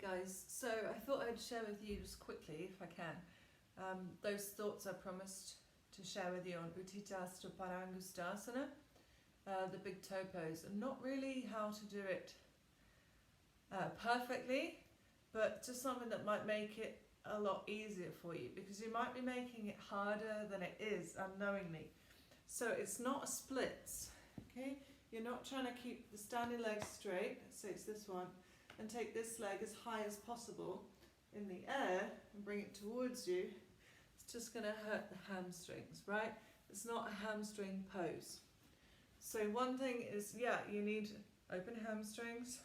guys, so I thought I'd share with you just quickly, if I can, those thoughts I promised to share with you on Uttitha Hasta Pangastushasana, the big toe pose, and not really how to do it perfectly, but just something that might make it a lot easier for you, because you might be making it harder than it is unknowingly. So it's not a splits, okay? You're not trying to keep the standing leg straight, say it's this one, and take this leg as high as possible in the air and bring it towards you. It's just going to hurt the hamstrings, right? It's not a hamstring pose. So one thing is, yeah, you need open hamstrings,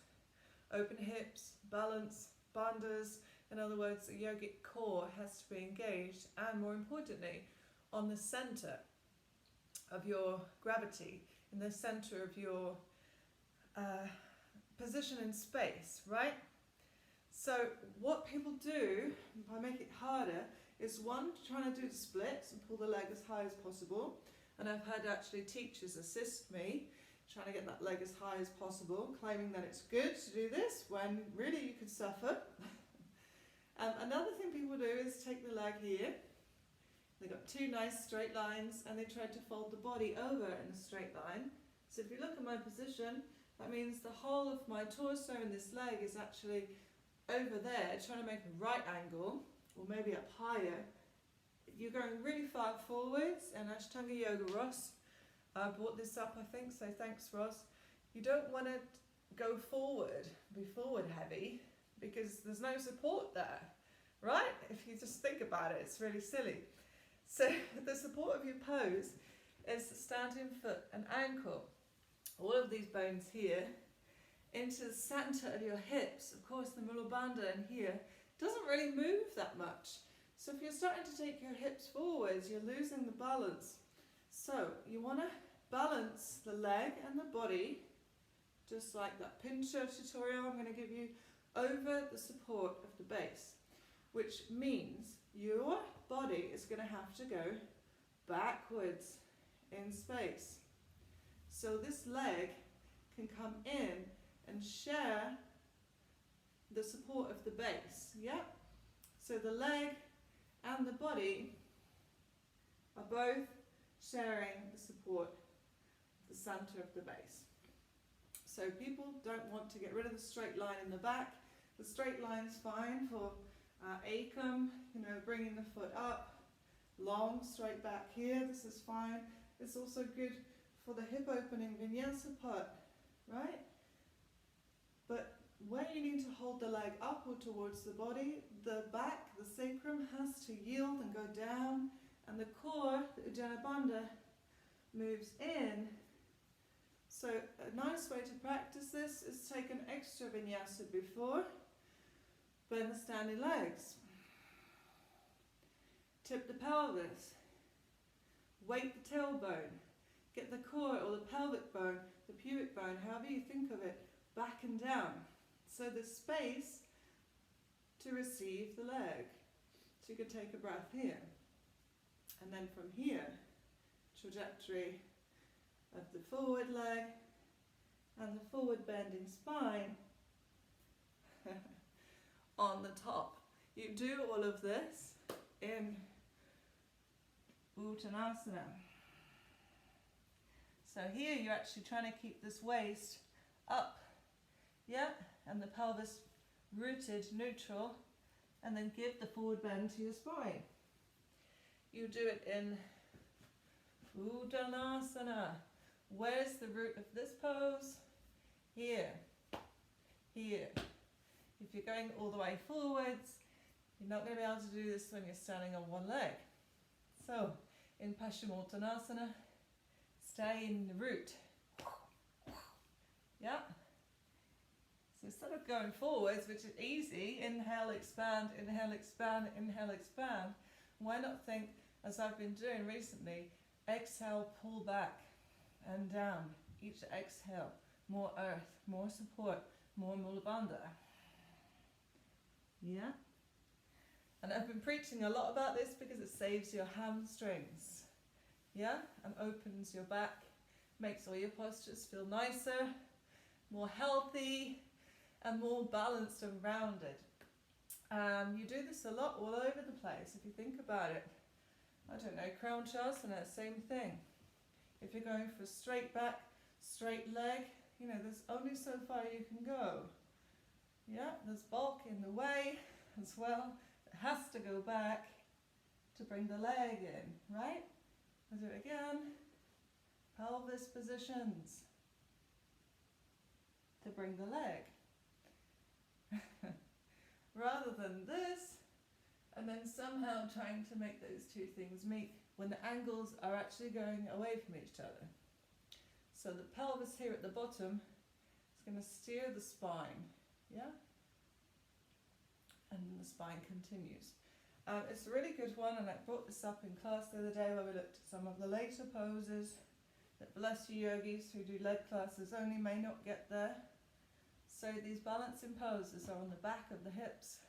open hips, balance, bandhas. In other words, the yogic core has to be engaged, and more importantly, on the center of your gravity, in the center of your position in space, right? So what people do, if I make it harder, is one, trying to do the splits and pull the leg as high as possible. And I've had actually teachers assist me, trying to get that leg as high as possible, claiming that it's good to do this when really you could suffer. Another thing people do is take the leg here. They've got two nice straight lines, and they try to fold the body over in a straight line. So if you look at my position, that means the whole of my torso and this leg is actually over there, trying to make a right angle, or maybe up higher. You're going really far forwards, and Ashtanga Yoga Ross brought this up, I think, so thanks Ross. You don't want to go forward, be forward heavy, because there's no support there, right? If you just think about it, it's really silly. So the support of your pose is the standing foot and ankle. All of these bones here into the center of your hips. Of course, the Mula Bandha in here doesn't really move that much. So if you're starting to take your hips forwards, you're losing the balance. So you want to balance the leg and the body, just like that pincher tutorial I'm going to give you, over the support of the base, which means your body is going to have to go backwards in space. So this leg can come in and share the support of the base, yeah? So the leg and the body are both sharing the support of the center of the base. So people don't want to get rid of the straight line in the back. The straight line's fine for Akam, bringing the foot up, long straight back here, this is fine. It's also good for the hip opening vinyasa part, right? But when you need to hold the leg upward towards the body, the back, the sacrum has to yield and go down, and the core, the Ujjayi Bandha, moves in. So a nice way to practice this is take an extra vinyasa before, bend the standing legs, tip the pelvis, weight the tailbone, get the core or the pelvic bone, the pubic bone, however you think of it, back and down. So there's space to receive the leg. So you could take a breath here. And then from here, trajectory of the forward leg and the forward bending spine on the top. You do all of this in Uttanasana. So here you're actually trying to keep this waist up, yeah, and the pelvis rooted, neutral, and then give the forward bend to your spine. You do it in Uttanasana. Where's the root of this pose? Here, here. If you're going all the way forwards, you're not going to be able to do this when you're standing on one leg. So, in Paschimottanasana, stay in the root. Yeah? So instead of going forwards, which is easy, inhale, expand, inhale, expand, inhale, expand, why not think, as I've been doing recently, exhale, pull back and down. Each exhale, more earth, more support, more Mula Bandha. Yeah? And I've been preaching a lot about this because it saves your hamstrings. Yeah? And opens your back, makes all your postures feel nicer, more healthy, and more balanced and rounded. You do this a lot all over the place if you think about it. I don't know, Kramchasana, same thing. If you're going for straight back, straight leg, you know, there's only so far you can go. Yeah, there's bulk in the way as well. It has to go back to bring the leg in, right? I'll do it again. Pelvis positions to bring the leg. Rather than this, and then somehow trying to make those two things meet when the angles are actually going away from each other. So the pelvis here at the bottom is going to steer the spine, yeah? And the spine continues. It's a really good one, and I brought this up in class the other day where we looked at some of the later poses that bless you yogis who do leg classes only may not get there. So these balancing poses are on the back of the hips.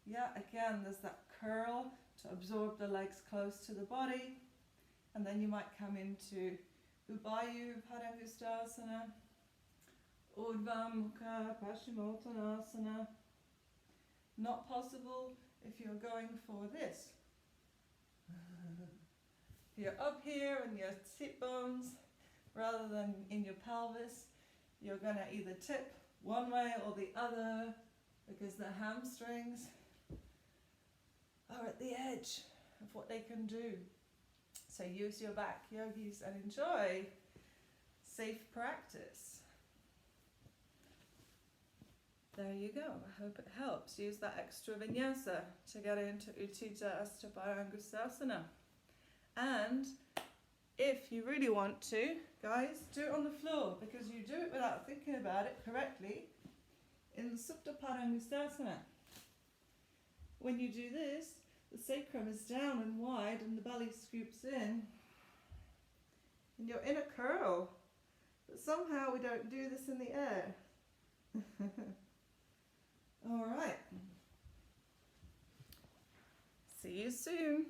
Yeah, again, there's that curl to absorb the legs close to the body. And then you might come into Uttitha Pangastushasana, Urdhva Mukha Paschimottanasana. Not possible if you're going for this. You're up here in your sit bones rather than in your pelvis. You're going to either tip one way or the other because the hamstrings are at the edge of what they can do. So use your back, yogis, and enjoy safe practice. There you go. I hope it helps. Use that extra vinyasa to get into Uttitha Hasta Pangastushasana. And if you really want to, guys, do it on the floor because you do it without thinking about it correctly in the Uttitha Pangastushasana. When you do this, the sacrum is down and wide and the belly scoops in. And you're in a curl. But somehow we don't do this in the air. All right. See you soon.